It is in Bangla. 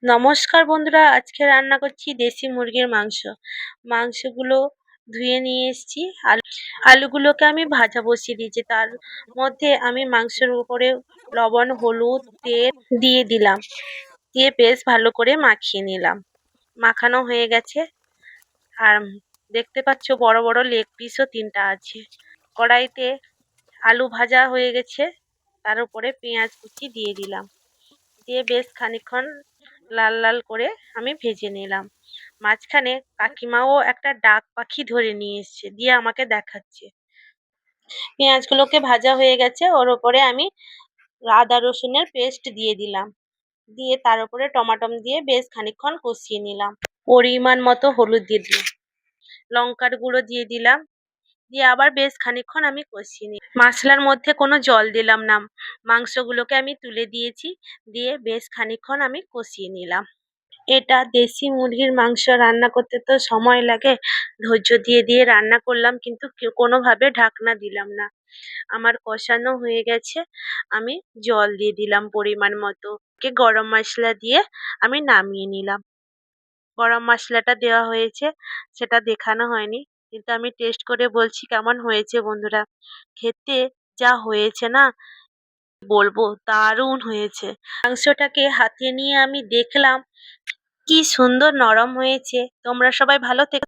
নমস্কার বন্ধুরা, আজকে রান্না করছি দেশি মুরগির মাংস। মাংসগুলো ধুয়ে নিয়ে এসেছি। আলুগুলোকে আমি ভাজা বসিয়ে দিয়েছি। তার মধ্যে আমি মাংসের উপরে লবণ, হলুদ, তেল দিয়ে দিলাম। দিয়ে বেশ ভালো করে মাখিয়ে নিলাম। মাখানো হয়ে গেছে। আর দেখতে পাচ্ছ বড় বড় লেগ পিসও 3টা আছে। কড়াইতে আলু ভাজা হয়ে গেছে। তার উপরে পেঁয়াজ কুচি দিয়ে দিলাম। দিয়ে বেশ খানিকক্ষণ লাল লাল করে আমি ভেজে নিলাম। মাঝখানে কাকিমাও একটা ডাক পাখি ধরে নিয়ে এসছে, দিয়ে আমাকে দেখাচ্ছে। পেঁয়াজগুলোকে ভাজা হয়ে গেছে, ওর ওপরে আমি আদা রসুনের পেস্ট দিয়ে দিলাম। দিয়ে তার উপরে টমাটম দিয়ে বেশ খানিকক্ষণ কষিয়ে নিলাম। পরিমাণ মতো হলুদ দিয়ে দিলাম, লঙ্কার গুঁড়ো দিয়ে দিলাম। দিয়ে আবার বেশ খানিকক্ষণ আমি কষিয়ে নিই। মশলার মধ্যে কোনো জল দিলাম না। মাংসগুলোকে আমি তুলে দিয়েছি। দিয়ে বেশ খানিকক্ষণ আমি কষিয়ে নিলাম। এটা দেশি মুরগির মাংস, রান্না করতে তো সময় লাগে। ধৈর্য দিয়ে দিয়ে রান্না করলাম, কিন্তু কোনোভাবে ঢাকনা দিলাম না। আমার কষানো হয়ে গেছে। আমি জল দিয়ে দিলাম পরিমাণ মতো। গরম মশলা দিয়ে আমি নামিয়ে নিলাম। গরম মশলাটা দেওয়া হয়েছে, সেটা দেখানো হয়নি, কিন্তু আমি টেস্ট করে বলছি কেমন হয়েছে বন্ধুরা। খেতে যা হয়েছে না বলবো, দারুণ হয়েছে। মাংসটাকে হাতে নিয়ে আমি দেখলাম কি সুন্দর নরম হয়েছে। তোমরা সবাই ভালো থেকো।